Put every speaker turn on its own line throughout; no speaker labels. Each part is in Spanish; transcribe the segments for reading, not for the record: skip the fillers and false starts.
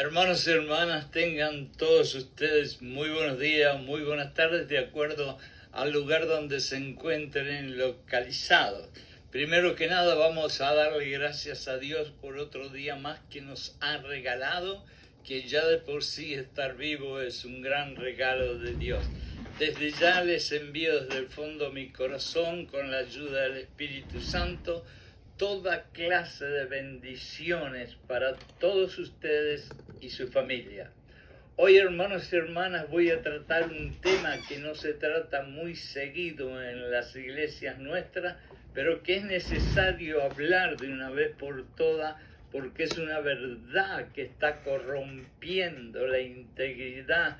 Hermanos y hermanas, tengan todos ustedes muy buenos días, muy buenas tardes, de acuerdo al lugar donde se encuentren localizados. Primero que nada, vamos a darle gracias a Dios por otro día más que nos ha regalado, que ya de por sí estar vivo es un gran regalo de Dios. Desde ya les envío desde el fondo de mi corazón, con la ayuda del Espíritu Santo, toda clase de bendiciones para todos ustedes y su familia. Hoy, hermanos y hermanas, voy a tratar un tema que no se trata muy seguido en las iglesias nuestras, pero que es necesario hablar de una vez por todas, porque es una verdad que está corrompiendo la integridad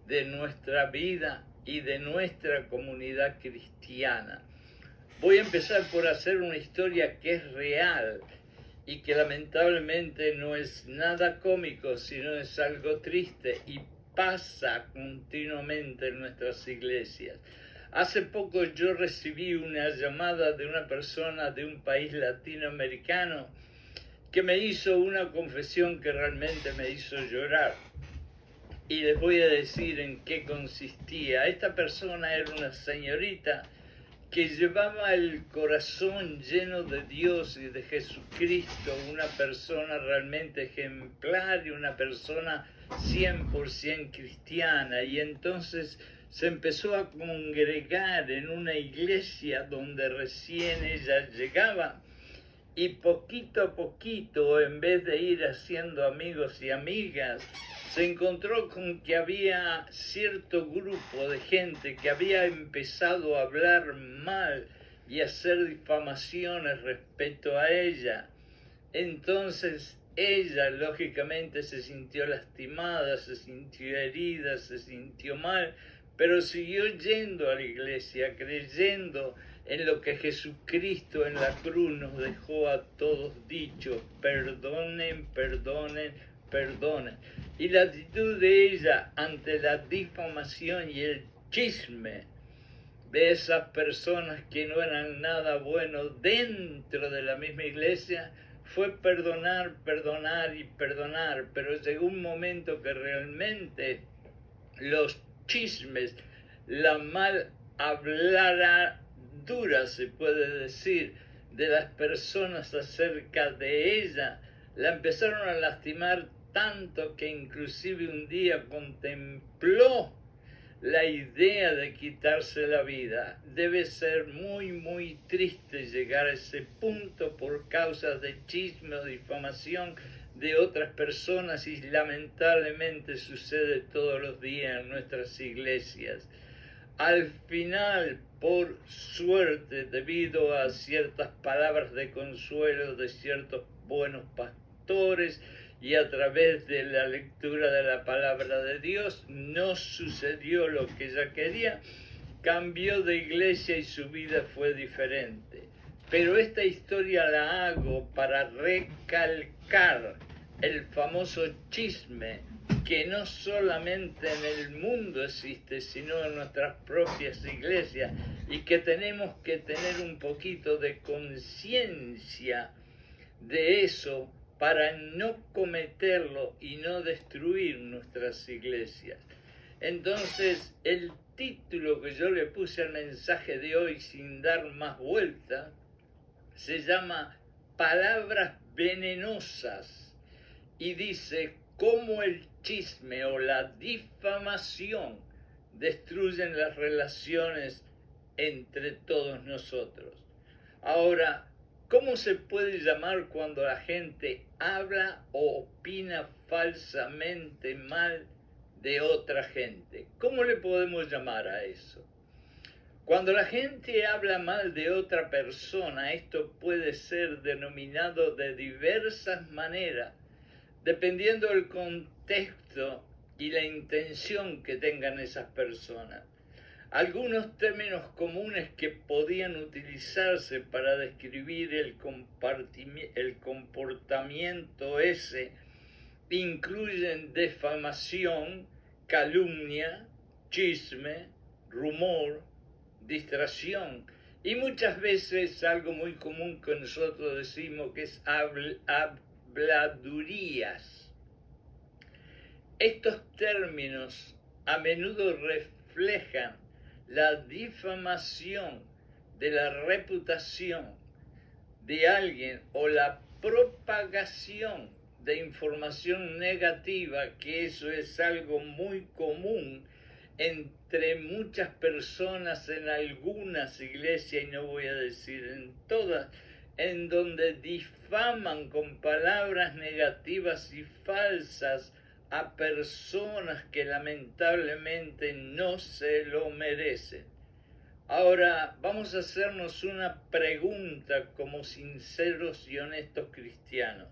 de nuestra vida y de nuestra comunidad cristiana. Voy a empezar por hacer una historia que es real y que lamentablemente no es nada cómico, sino es algo triste y pasa continuamente en nuestras iglesias. Hace poco yo recibí una llamada de una persona de un país latinoamericano que me hizo una confesión que realmente me hizo llorar. Y les voy a decir en qué consistía. Esta persona era una señorita que llevaba el corazón lleno de Dios y de Jesucristo, una persona realmente ejemplar y una persona 100% cristiana. Y entonces se empezó a congregar en una iglesia donde recién ella llegaba. Y poquito a poquito, en vez de ir haciendo amigos y amigas, se encontró con que había cierto grupo de gente que había empezado a hablar mal y a hacer difamaciones respecto a ella. Entonces ella lógicamente se sintió lastimada, se sintió herida, se sintió mal, pero siguió yendo a la iglesia, creyendo en lo que Jesucristo en la cruz nos dejó a todos dicho: perdonen, perdonen, perdonen. Y la actitud de ella ante la difamación y el chisme de esas personas que no eran nada bueno dentro de la misma iglesia fue perdonar, perdonar y perdonar. Pero llegó un momento que realmente los chismes, la mal habladura, se puede decir, de las personas acerca de ella, la empezaron a lastimar tanto que inclusive un día contempló la idea de quitarse la vida. Debe ser muy, muy triste llegar a ese punto por causa de chisme o difamación de otras personas, y lamentablemente sucede todos los días en nuestras iglesias. Al final, por suerte, debido a ciertas palabras de consuelo de ciertos buenos pastores y a través de la lectura de la palabra de Dios, no sucedió lo que ella quería, cambió de iglesia y su vida fue diferente. Pero esta historia la hago para recalcar el famoso chisme que no solamente en el mundo existe, sino en nuestras propias iglesias, y que tenemos que tener un poquito de conciencia de eso para no cometerlo y no destruir nuestras iglesias. Entonces, el título que yo le puse al mensaje de hoy, sin dar más vuelta, se llama Palabras venenosas, y dice: cómo el chisme o la difamación destruyen las relaciones entre todos nosotros. Ahora, ¿cómo se puede llamar cuando la gente habla o opina falsamente mal de otra gente? ¿Cómo le podemos llamar a eso? Cuando la gente habla mal de otra persona, esto puede ser denominado de diversas maneras, dependiendo del contexto y la intención que tengan esas personas. Algunos términos comunes que podían utilizarse para describir el comportamiento ese incluyen difamación, calumnia, chisme, rumor, distracción, y muchas veces algo muy común que nosotros decimos que es habladurías. Estos términos a menudo reflejan la difamación de la reputación de alguien o la propagación de información negativa, que eso es algo muy común entre muchas personas en algunas iglesias, y no voy a decir en todas, en donde difaman con palabras negativas y falsas a personas que lamentablemente no se lo merecen. Ahora vamos a hacernos una pregunta como sinceros y honestos cristianos.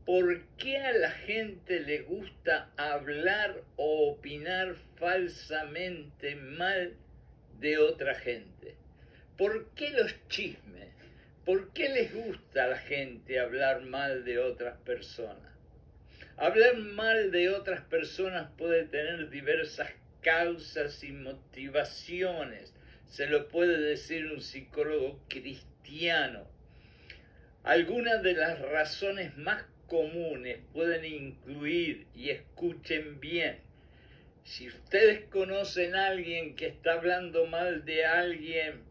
¿Por qué a la gente le gusta hablar o opinar falsamente mal de otra gente? ¿Por qué los chismes? ¿Por qué les gusta a la gente hablar mal de otras personas? Hablar mal de otras personas puede tener diversas causas y motivaciones. Se lo puede decir un psicólogo cristiano. Algunas de las razones más comunes pueden incluir, y escuchen bien, si ustedes conocen a alguien que está hablando mal de alguien,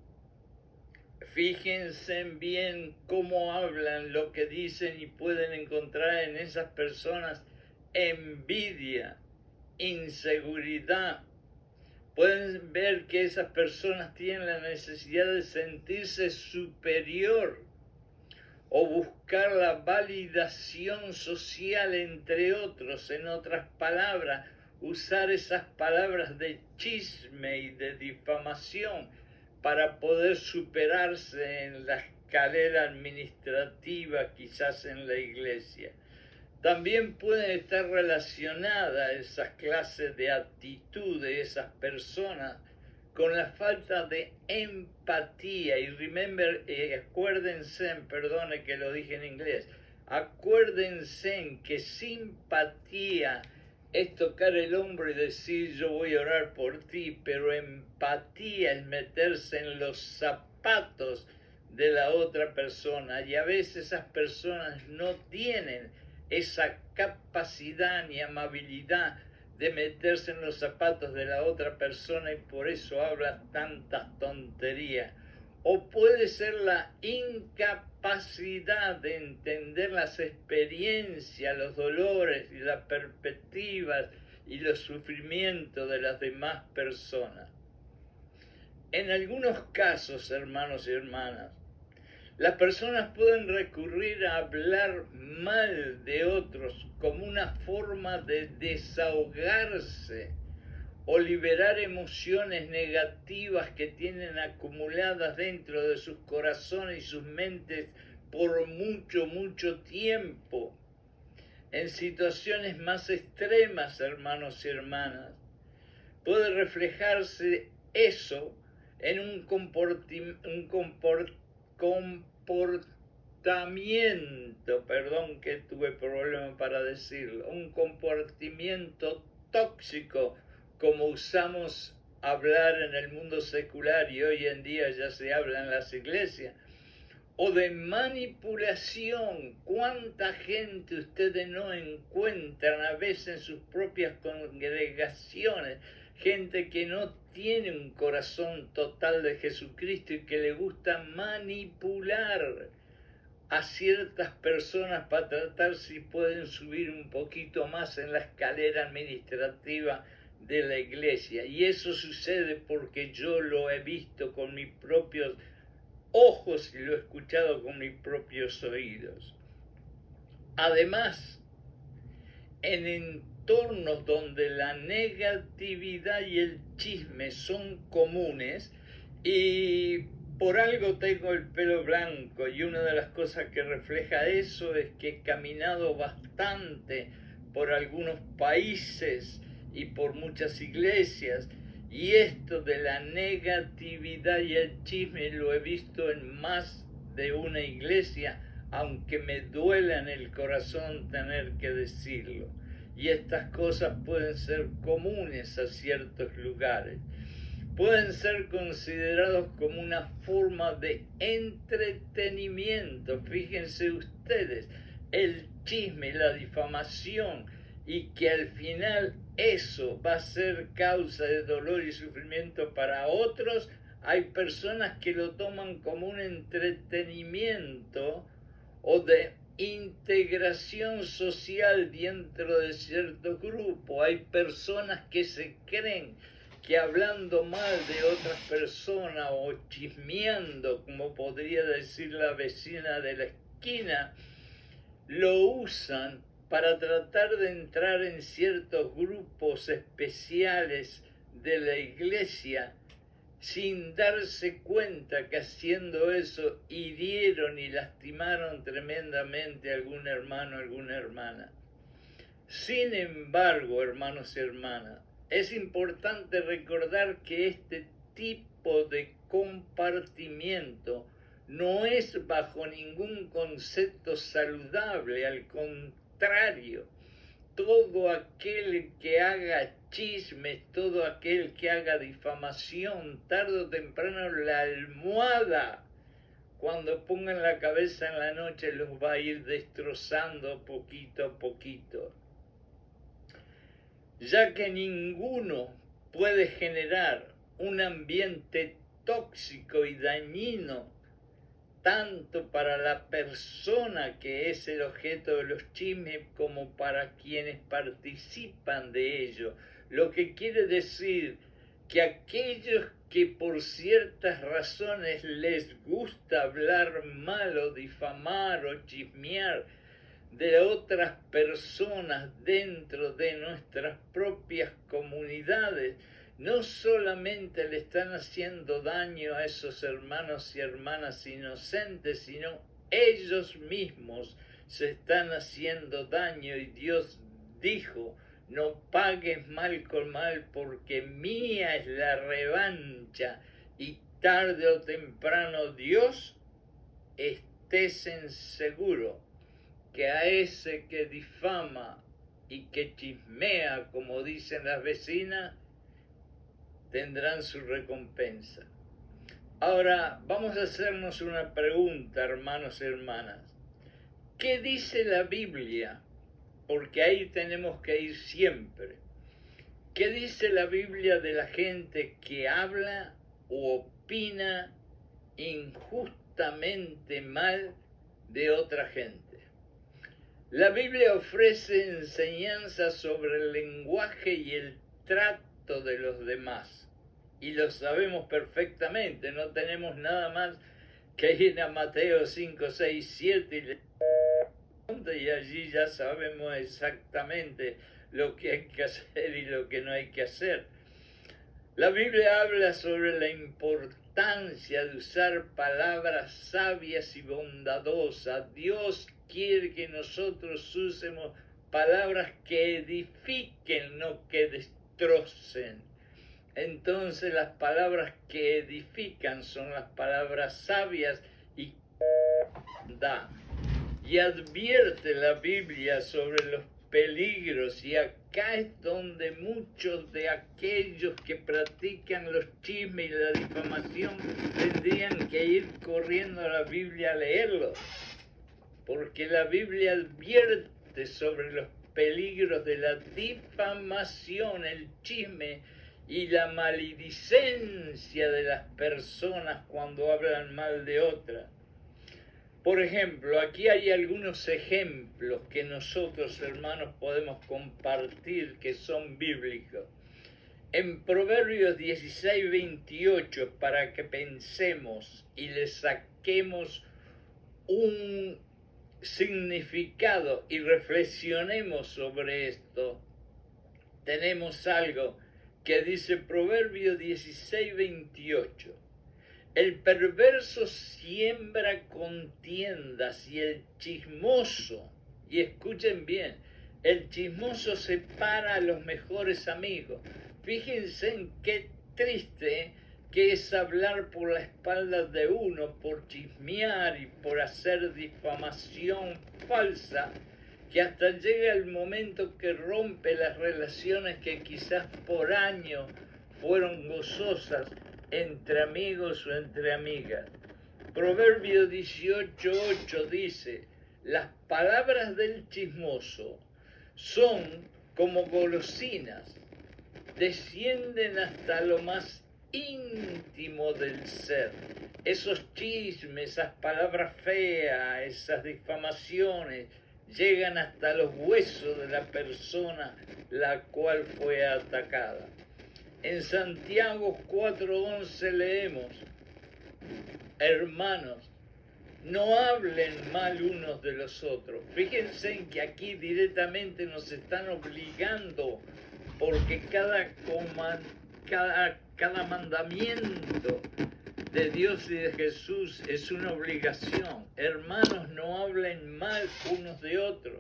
fíjense bien cómo hablan, lo que dicen, y pueden encontrar en esas personas envidia, inseguridad. Pueden ver que esas personas tienen la necesidad de sentirse superior o buscar la validación social entre otros. En otras palabras, usar esas palabras de chisme y de difamación para poder superarse en la escalera administrativa, quizás en la iglesia. También pueden estar relacionadas esas clases de actitudes de esas personas con la falta de empatía. Y acuérdense, perdone que lo dije en inglés, acuérdense que simpatía es tocar el hombro y decir yo voy a orar por ti, pero empatía es meterse en los zapatos de la otra persona, y a veces esas personas no tienen esa capacidad ni amabilidad de meterse en los zapatos de la otra persona, y por eso habla tantas tonterías. O puede ser la incapacidad de entender las experiencias, los dolores y las perspectivas y los sufrimientos de las demás personas. En algunos casos, hermanos y hermanas, las personas pueden recurrir a hablar mal de otros como una forma de desahogarse o liberar emociones negativas que tienen acumuladas dentro de sus corazones y sus mentes por mucho tiempo. En situaciones más extremas, hermanos y hermanas, puede reflejarse eso en un comportamiento, perdón que tuve problema para decirlo, un comportamiento tóxico, como usamos hablar en el mundo secular y hoy en día ya se habla en las iglesias, o de manipulación. ¿Cuánta gente ustedes no encuentran a veces en sus propias congregaciones? Gente que no tiene un corazón total de Jesucristo y que le gusta manipular a ciertas personas para tratar si pueden subir un poquito más en la escalera administrativa de la iglesia. Y eso sucede porque yo lo he visto con mis propios ojos y lo he escuchado con mis propios oídos. Además, en entornos donde la negatividad y el chisme son comunes, y por algo tengo el pelo blanco, y una de las cosas que refleja eso es que he caminado bastante por algunos países y por muchas iglesias, y esto de la negatividad y el chisme lo he visto en más de una iglesia, aunque me duela en el corazón tener que decirlo. Y estas cosas pueden ser comunes a ciertos lugares. Pueden ser considerados como una forma de entretenimiento. Fíjense ustedes, el chisme, la difamación y que al final eso va a ser causa de dolor y sufrimiento para otros, hay personas que lo toman como un entretenimiento o de integración social dentro de cierto grupo. Hay personas que se creen que hablando mal de otras personas o chismeando, como podría decir la vecina de la esquina, lo usan para tratar de entrar en ciertos grupos especiales de la iglesia, sin darse cuenta que haciendo eso hirieron y lastimaron tremendamente a algún hermano, alguna hermana. Sin embargo, hermanos y hermanas, es importante recordar que este tipo de compartimiento no es bajo ningún concepto saludable, al contrario, todo aquel que haga chismes, todo aquel que haga difamación, tarde o temprano la almohada, cuando pongan la cabeza en la noche, los va a ir destrozando poquito a poquito. Ya que ninguno puede generar un ambiente tóxico y dañino tanto para la persona que es el objeto de los chismes como para quienes participan de ello. Lo que quiere decir que aquellos que por ciertas razones les gusta hablar mal o difamar o chismear de otras personas dentro de nuestras propias comunidades, no solamente le están haciendo daño a esos hermanos y hermanas inocentes, sino ellos mismos se están haciendo daño. Y Dios dijo: no pagues mal con mal, porque mía es la revancha. Y tarde o temprano, Dios, estés en seguro que a ese que difama y que chismea, como dicen las vecinas, tendrán su recompensa. Ahora, vamos a hacernos una pregunta, hermanos y hermanas. ¿Qué dice la Biblia? Porque ahí tenemos que ir siempre. ¿Qué dice la Biblia de la gente que habla o opina injustamente mal de otra gente? La Biblia ofrece enseñanzas sobre el lenguaje y el trato de los demás. Y lo sabemos perfectamente, no tenemos nada más que ir a Mateo 5, 6, 7 y allí ya sabemos exactamente lo que hay que hacer y lo que no hay que hacer. La Biblia habla sobre la importancia de usar palabras sabias y bondadosas. Dios quiere que nosotros usemos palabras que edifiquen, no que destrocen. Entonces las palabras que edifican son las palabras sabias y da. Y advierte la Biblia sobre los peligros, y acá es donde muchos de aquellos que practican los chismes y la difamación tendrían que ir corriendo a la Biblia a leerlo, porque la Biblia advierte sobre los peligros de la difamación, el chisme y la maledicencia de las personas cuando hablan mal de otras. Por ejemplo, aquí hay algunos ejemplos que nosotros, hermanos, podemos compartir que son bíblicos. En Proverbios 16, 28, para que pensemos y le saquemos un significado y reflexionemos sobre esto, tenemos algo que dice Proverbios 16, 28. El perverso siembra contiendas y el chismoso, y escuchen bien, el chismoso separa a los mejores amigos. Fíjense en qué triste que es hablar por la espalda de uno, por chismear y por hacer difamación falsa, que hasta llega el momento que rompe las relaciones que quizás por años fueron gozosas entre amigos o entre amigas. Proverbio 18:8 dice: las palabras del chismoso son como golosinas, descienden hasta lo más íntimo del ser. Esos chismes, esas palabras feas, esas difamaciones, llegan hasta los huesos de la persona la cual fue atacada. En Santiago 4:11 leemos: hermanos, no hablen mal unos de los otros. Fíjense en que aquí directamente nos están obligando, porque cada mandamiento de Dios y de Jesús es una obligación. Hermanos, no hablen mal unos de otros.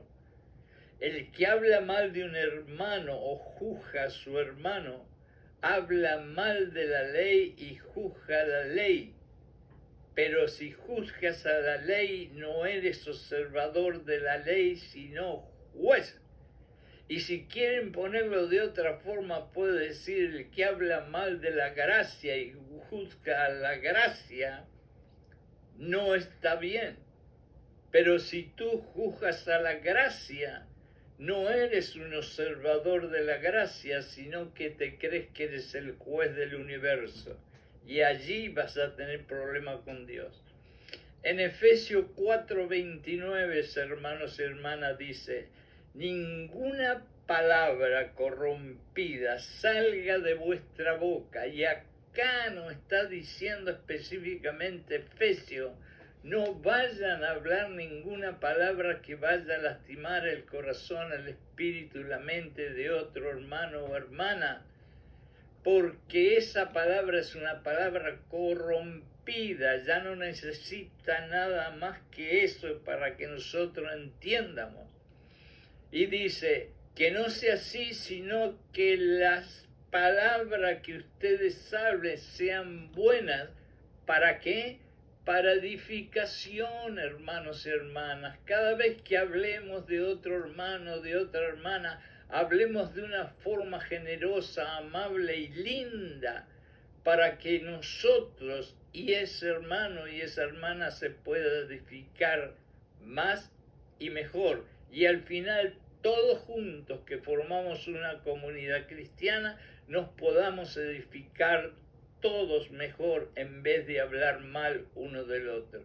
El que habla mal de un hermano o juzga a su hermano, habla mal de la ley y juzga la ley. Pero si juzgas a la ley, no eres observador de la ley, sino juez. Y si quieren ponerlo de otra forma, puede decir: el que habla mal de la gracia y juzga a la gracia, no está bien. Pero si tú juzgas a la gracia, no eres un observador de la gracia, sino que te crees que eres el juez del universo. Y allí vas a tener problemas con Dios. En Efesios 4:29, hermanos y hermanas, dice: ninguna palabra corrompida salga de vuestra boca. Y acá no está diciendo específicamente Efesios: no vayan a hablar ninguna palabra que vaya a lastimar el corazón, el espíritu y la mente de otro hermano o hermana, porque esa palabra es una palabra corrompida, ya no necesita nada más que eso para que nosotros entiendamos. Y dice que no sea así, sino que las palabras que ustedes hablen sean buenas. ¿Para qué? Para edificación, hermanos y hermanas. Cada vez que hablemos de otro hermano, de otra hermana, hablemos de una forma generosa, amable y linda, para que nosotros y ese hermano y esa hermana se pueda edificar más y mejor. Y al final, todos juntos que formamos una comunidad cristiana, nos podamos edificar todos mejor en vez de hablar mal uno del otro.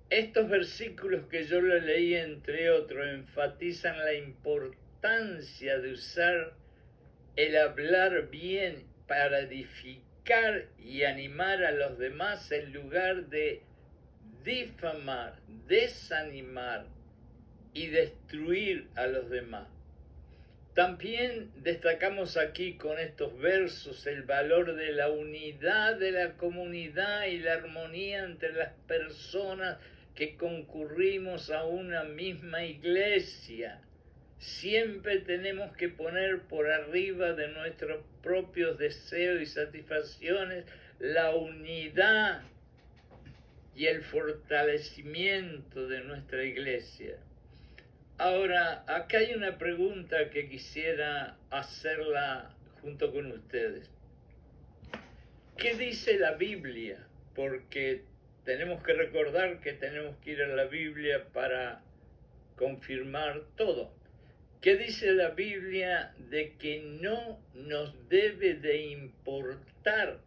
Estos versículos que yo le leí, entre otros, enfatizan la importancia de usar el hablar bien para edificar y animar a los demás en lugar de difamar, desanimar y destruir a los demás. También destacamos aquí con estos versos el valor de la unidad de la comunidad y la armonía entre las personas que concurrimos a una misma iglesia. Siempre tenemos que poner por arriba de nuestros propios deseos y satisfacciones la unidad y el fortalecimiento de nuestra iglesia. Ahora, acá hay una pregunta que quisiera hacerla junto con ustedes. ¿Qué dice la Biblia? Porque tenemos que recordar que tenemos que ir a la Biblia para confirmar todo. ¿Qué dice la Biblia de que no nos debe de importar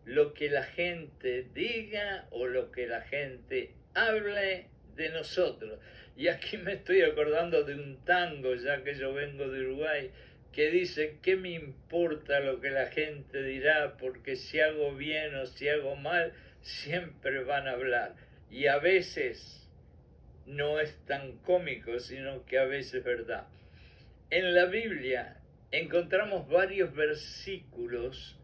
lo que la gente diga o lo que la gente hable de nosotros? Y aquí me estoy acordando de un tango, ya que yo vengo de Uruguay, que dice: ¿qué me importa lo que la gente dirá? Porque si hago bien o si hago mal, siempre van a hablar. Y a veces no es tan cómico, sino que a veces es verdad. En la Biblia encontramos varios versículos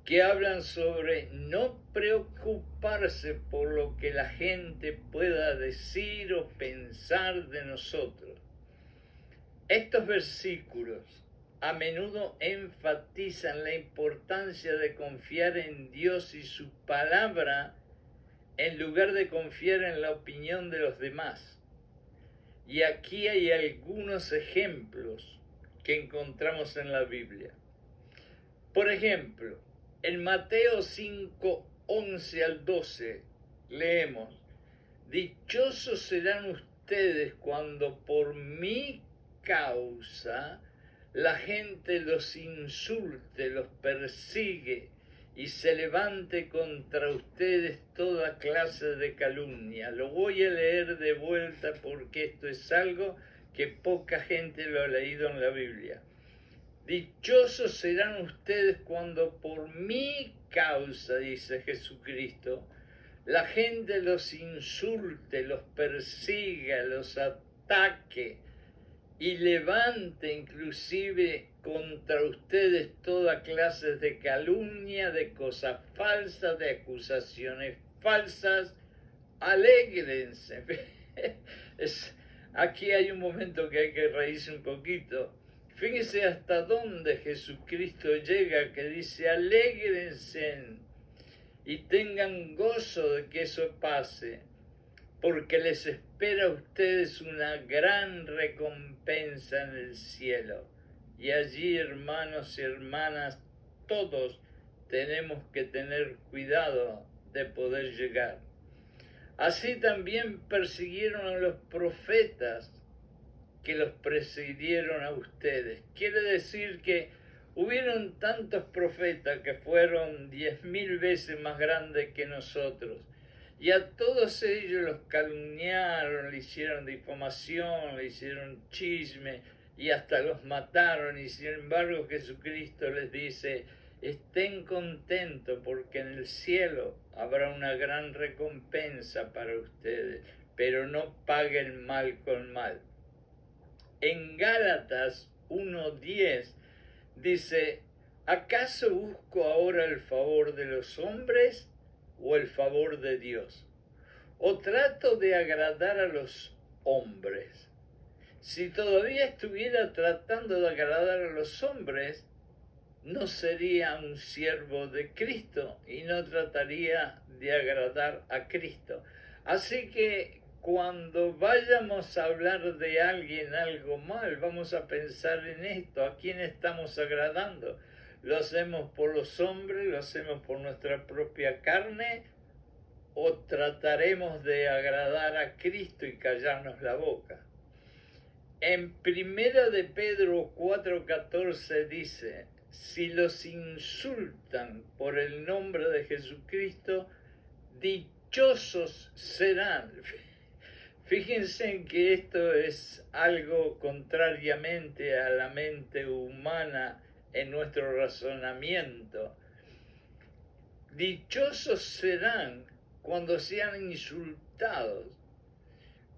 que hablan sobre no preocuparse por lo que la gente pueda decir o pensar de nosotros. Estos versículos a menudo enfatizan la importancia de confiar en Dios y su palabra en lugar de confiar en la opinión de los demás. Y aquí hay algunos ejemplos que encontramos en la Biblia. Por ejemplo, en Mateo 5:11 al 12 leemos: dichosos serán ustedes cuando por mi causa la gente los insulte, los persigue y se levante contra ustedes toda clase de calumnia. Lo voy a leer de vuelta porque esto es algo que poca gente lo ha leído en la Biblia. Dichosos serán ustedes cuando por mi causa, dice Jesucristo, la gente los insulte, los persiga, los ataque y levante inclusive contra ustedes toda clase de calumnia, de cosas falsas, de acusaciones falsas. Alégrense. Aquí hay un momento que hay que reírse un poquito. Fíjense hasta dónde Jesucristo llega, que dice, alégrense y tengan gozo de que eso pase, porque les espera a ustedes una gran recompensa en el cielo. Y allí, hermanos y hermanas, todos tenemos que tener cuidado de poder llegar. Así también persiguieron a los profetas que los precedieron a ustedes. Quiere decir que hubieron tantos profetas que fueron 10.000 veces más grandes que nosotros. Y a todos ellos los calumniaron, le hicieron difamación, le hicieron chisme y hasta los mataron. Y sin embargo Jesucristo les dice, estén contentos porque en el cielo habrá una gran recompensa para ustedes, pero no paguen mal con mal. En Gálatas 1:10 dice, ¿acaso busco ahora el favor de los hombres o el favor de Dios? ¿O trato de agradar a los hombres? Si todavía estuviera tratando de agradar a los hombres, no sería un siervo de Cristo y no trataría de agradar a Cristo. Así que cuando vayamos a hablar de alguien algo mal, vamos a pensar en esto, ¿a quién estamos agradando? ¿Lo hacemos por los hombres? ¿Lo hacemos por nuestra propia carne? ¿O trataremos de agradar a Cristo y callarnos la boca? En Primera de Pedro 4:14 dice, si los insultan por el nombre de Jesucristo, dichosos serán. Fíjense en que esto es algo contrariamente a la mente humana en nuestro razonamiento. Dichosos serán cuando sean insultados,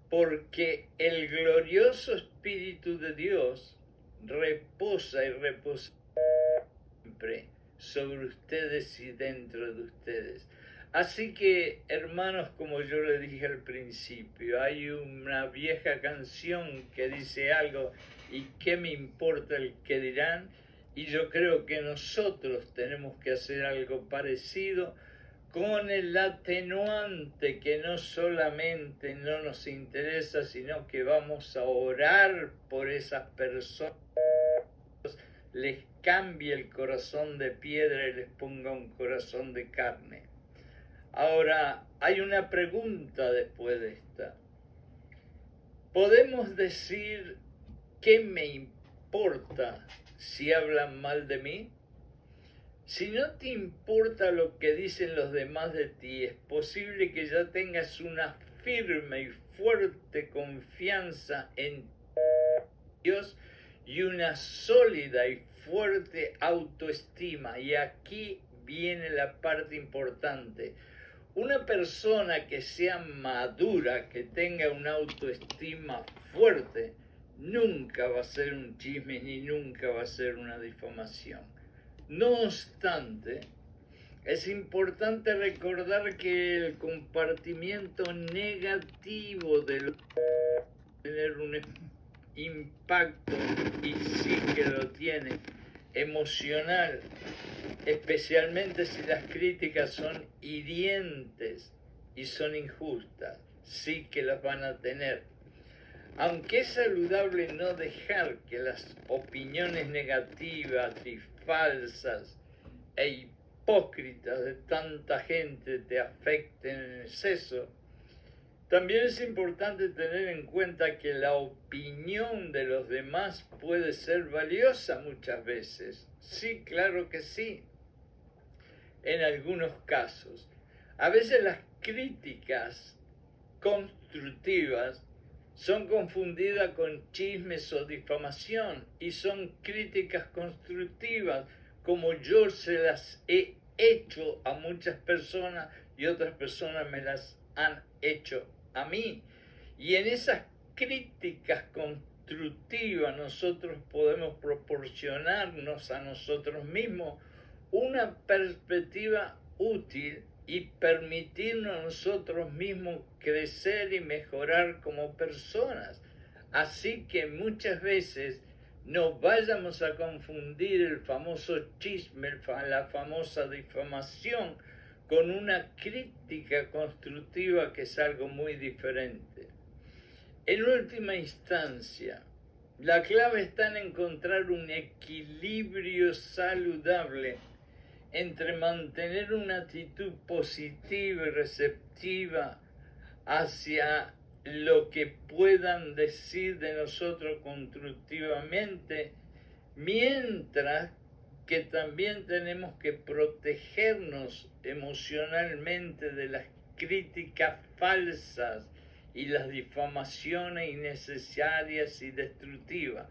porque el glorioso Espíritu de Dios reposa y reposa siempre sobre ustedes y dentro de ustedes. Así que, hermanos, como yo le dije al principio, hay una vieja canción que dice algo, ¿y qué me importa el que dirán? Y yo creo que nosotros tenemos que hacer algo parecido, con el atenuante que no solamente no nos interesa, sino que vamos a orar por esas personas, les cambie el corazón de piedra y les ponga un corazón de carne. Ahora, hay una pregunta después de esta. ¿Podemos decir qué me importa si hablan mal de mí? Si no te importa lo que dicen los demás de ti, es posible que ya tengas una firme y fuerte confianza en Dios y una sólida y fuerte autoestima. Y aquí viene la parte importante. Una persona que sea madura, que tenga una autoestima fuerte, nunca va a ser un chisme ni nunca va a ser una difamación. No obstante, es importante recordar que el compartimiento negativo de lo tener un impacto, y sí que lo tiene, emocional, especialmente si las críticas son hirientes y son injustas, sí que las van a tener. Aunque es saludable no dejar que las opiniones negativas y falsas e hipócritas de tanta gente te afecten en exceso, También es importante tener en cuenta que la opinión de los demás puede ser valiosa muchas veces. Sí, claro que sí, en algunos casos. A veces las críticas constructivas son confundidas con chismes o difamación y son críticas constructivas como yo se las he hecho a muchas personas y otras personas me las han hecho a mí. Y en esas críticas constructivas nosotros podemos proporcionarnos a nosotros mismos una perspectiva útil y permitirnos a nosotros mismos crecer y mejorar como personas. Así que muchas veces no vayamos a confundir el famoso chisme, la famosa difamación, con una crítica constructiva que es algo muy diferente. En última instancia, la clave está en encontrar un equilibrio saludable entre mantener una actitud positiva y receptiva hacia lo que puedan decir de nosotros constructivamente, mientras que también tenemos que protegernos emocionalmente de las críticas falsas y las difamaciones innecesarias y destructivas.